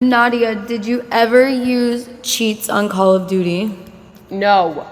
Nadia, did you ever use cheats on Call of Duty? No.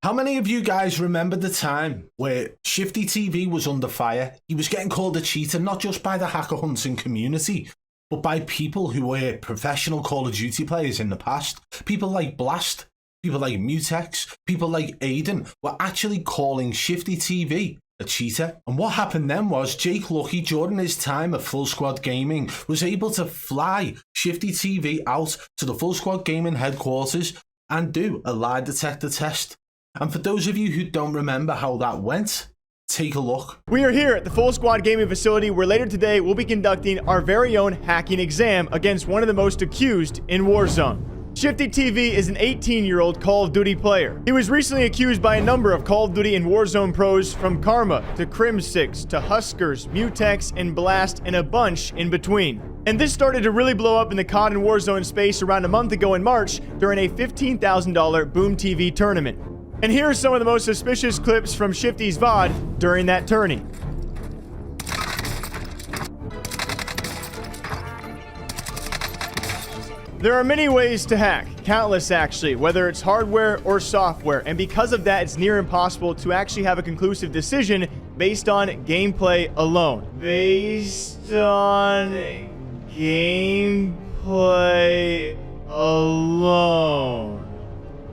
How many of you guys remember the time where Shifty TV was under fire? He was getting called a cheater, not just by the hacker hunting community, but by people who were professional Call of Duty players in the past. People like Blast, people like Mutex, people like Aiden were actually calling Shifty TV a cheater. And what happened then was Jake Lucky, during his time at Full Squad Gaming, was able to fly Shifty TV out to the Full Squad Gaming headquarters and do a lie detector test. And for those of you who don't remember how that went, take a look. We are here at the Full Squad Gaming facility where later today we'll be conducting our very own hacking exam against one of the most accused in Warzone. Shifty TV is an 18-year-old Call of Duty player. He was recently accused by a number of Call of Duty and Warzone pros, from Karma to Crim6 to Huskers, Mutex, and Blast, and a bunch in between. And this started to really blow up in the COD and Warzone space around a month ago in March during a $15,000 Boom TV tournament. And here are some of the most suspicious clips from Shifty's VOD during that tourney. There are many ways to hack, countless actually, whether it's hardware or software, and because of that, it's near impossible to actually have a conclusive decision based on gameplay alone. Based on gameplay alone.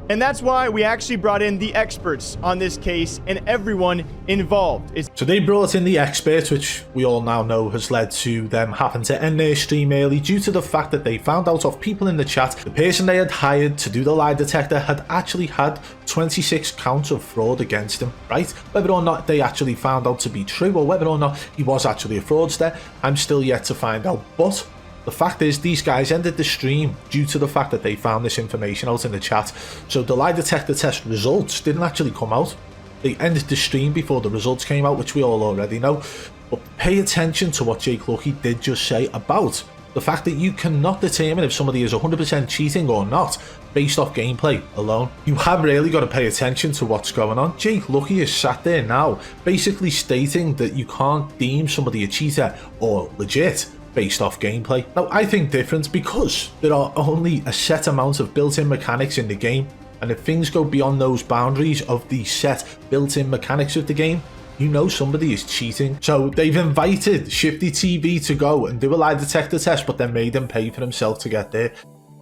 And that's why we actually brought in the experts on this case and everyone involved. So they brought in the experts, which we all now know has led to them having to end their stream early due to the fact that they found out of people in the chat the person they had hired to do the lie detector had actually had 26 counts of fraud against him, right? Whether or not they actually found out to be true or whether or not he was actually a fraudster, I'm still yet to find out. But the fact is, these guys ended the stream due to the fact that they found this information out in the chat. So the lie detector test results didn't actually come out. They ended the stream before the results came out, which we all already know. But pay attention to what Jake Lucky did just say about the fact that you cannot determine if somebody is 100% cheating or not based off gameplay alone. You have really got to pay attention to what's going on. Jake Lucky is sat there now basically stating that you can't deem somebody a cheater or legit based off gameplay. Now, I think different because there are only a set amount of built-in mechanics in the game, and if things go beyond those boundaries of the set built-in mechanics of the game, you know somebody is cheating. So they've invited Shifty TV to go and do a lie detector test, but then made him pay for himself to get there,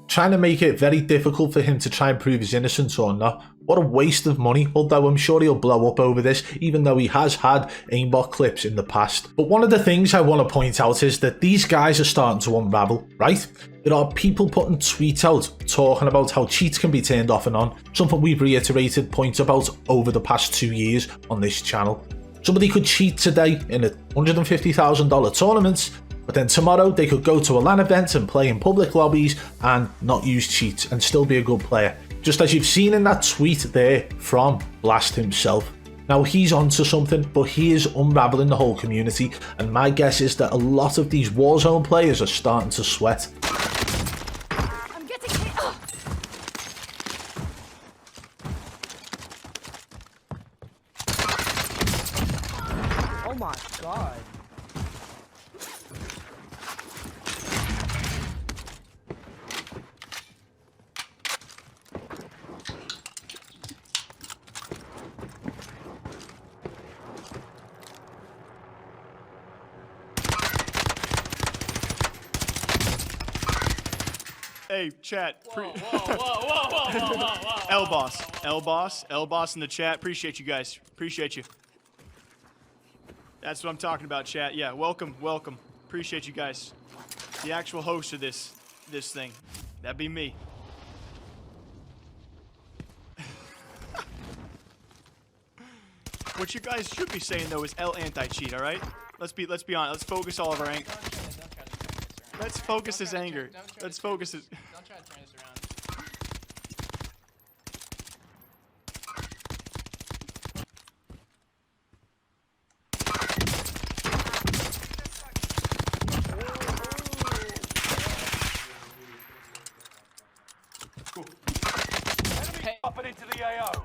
trying to make it very difficult for him to try and prove his innocence or not. What a waste of money, although I'm sure he'll blow up over this, even though he has had aimbot clips in the past. But one of the things I want to point out is that these guys are starting to unravel, right? There are people putting tweets out talking about how cheats can be turned off and on, something we've reiterated points about over the past 2 years on this channel. Somebody could cheat today in a $150,000 tournament, but then tomorrow they could go to a LAN event and play in public lobbies and not use cheats and still be a good player. Just as you've seen in that tweet there from Blast himself. Now he's onto something, but he is unraveling the whole community, and my guess is that a lot of these Warzone players are starting to sweat. I'm getting hit. Oh my god. Hey, chat. Whoa. L-Boss in the chat. Appreciate you guys. Appreciate you. That's what I'm talking about, chat. Yeah, welcome. Appreciate you guys. The actual host of this thing. That'd be me. What you guys should be saying though is L anti-cheat, all right? Let's be honest. Let's focus all of our anger. Let's focus his anger. Let's focus his. Don't try to turn this around. Enemy popping into the AO.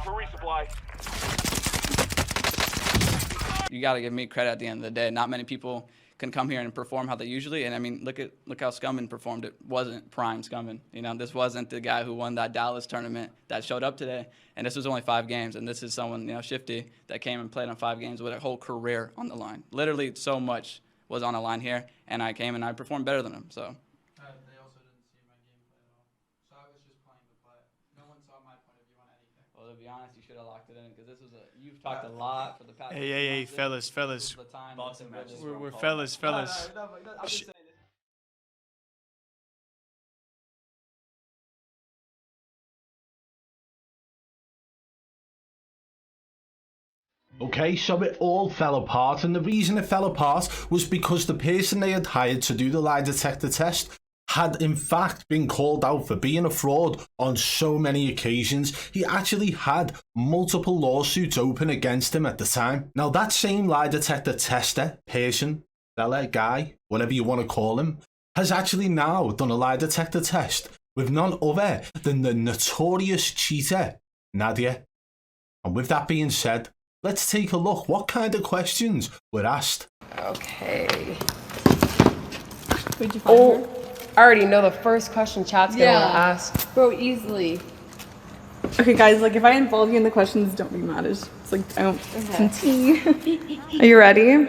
for resupply. You got to give me credit at the end of the day. Not many people can come here and perform how they usually. And I mean, look how Scummin performed. It wasn't prime Scummin. You know, this wasn't the guy who won that Dallas tournament that showed up today. And this was only 5 games. And this is someone, you know, Shifty, that came and played on 5 games with a whole career on the line. Literally, so much was on the line here. And I came and I performed better than him. So. They also didn't see my gameplay at all. So I was just playing the play. No one saw my point of view on anything. Well, to be honest, you should have locked it in because this was you've talked a lot for the past. Hey, fellas. We're fellas. No, I'm just saying. Okay, so it all fell apart, and the reason it fell apart was because the person they had hired to do the lie detector test had in fact been called out for being a fraud on so many occasions. He actually had multiple lawsuits open against him at the time. Now that same lie detector tester, person, fella, guy, whatever you want to call him, has actually now done a lie detector test with none other than the notorious cheater, Nadia. And with that being said, let's take a look what kind of questions were asked. Okay. Where'd you find her? I already know the first question chat's gonna want to ask. Bro, easily. Okay, guys, like if I involve you in the questions, don't be mad. It's like I don't some tea. Are you ready?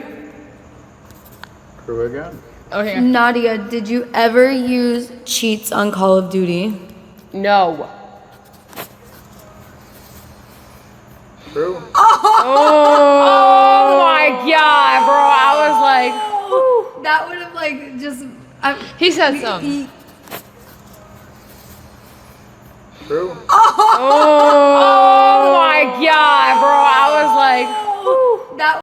Crew again. Okay. Nadia, did you ever use cheats on Call of Duty? No. Crew. Oh my god, bro! I was like, That would have like just. he said something. Crew. Oh my god, bro! I was like,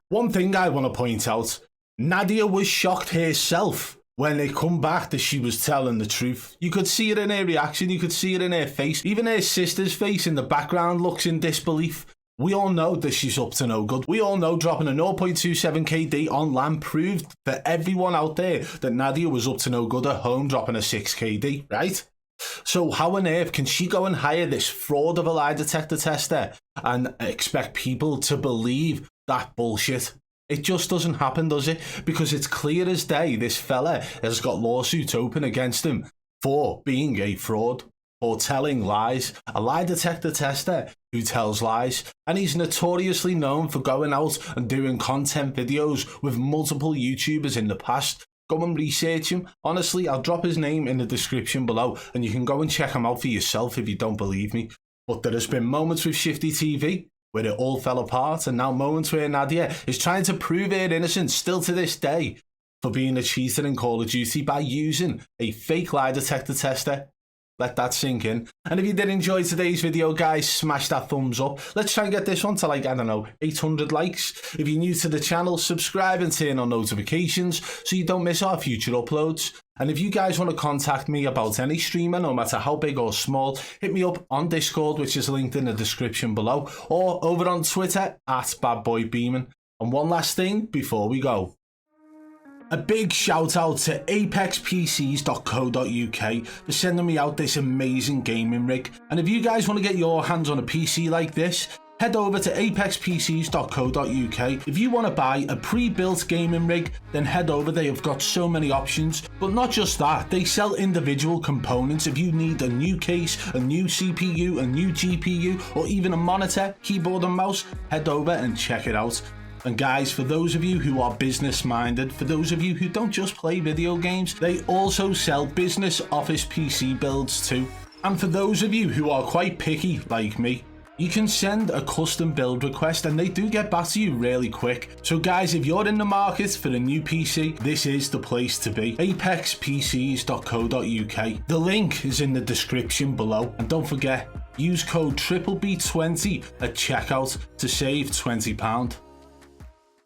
One thing I want to point out, Nadia was shocked herself when they come back that she was telling the truth. You could see it in her reaction, you could see it in her face. Even her sister's face in the background looks in disbelief. We all know that she's up to no good. We all know dropping a 0.27 KD on LAN proved for everyone out there that Nadia was up to no good at home dropping a 6 KD, right? So how on earth can she go and hire this fraud of a lie detector tester and expect people to believe that bullshit? It just doesn't happen, does it? Because it's clear as day this fella has got lawsuits open against him for being a fraud, for telling lies, a lie detector tester who tells lies, and he's notoriously known for going out and doing content videos with multiple YouTubers in the past. Go and research him. Honestly, I'll drop his name in the description below and you can go and check him out for yourself if you don't believe me. But there has been moments with Shifty TV where it all fell apart, and now moments where Nadia is trying to prove her innocence still to this day for being a cheater in Call of Duty by using a fake lie detector tester. Let that sink in. And if you did enjoy today's video, guys, smash that thumbs up. Let's try and get this one to like, I don't know, 800 likes. If you're new to the channel, subscribe and turn on notifications so you don't miss our future uploads. And if you guys want to contact me about any streamer, no matter how big or small, hit me up on Discord, which is linked in the description below, or over on Twitter at BadBoy Beaman. And one last thing before we go. A big shout out to apexpcs.co.uk for sending me out this amazing gaming rig. And if you guys want to get your hands on a PC like this, head over to apexpcs.co.uk. If you want to buy a pre-built gaming rig, then head over. They have got so many options. But not just that, they sell individual components. If you need a new case, a new CPU, a new GPU, or even a monitor, keyboard and mouse, head over and check it out. And guys, for those of you who are business minded, for those of you who don't just play video games, they also sell business office PC builds too. And for those of you who are quite picky like me, you can send a custom build request and they do get back to you really quick. So guys, if you're in the market for a new PC, this is the place to be. apexpcs.co.uk. The link is in the description below. And don't forget, use code BBB20 at checkout to save £20.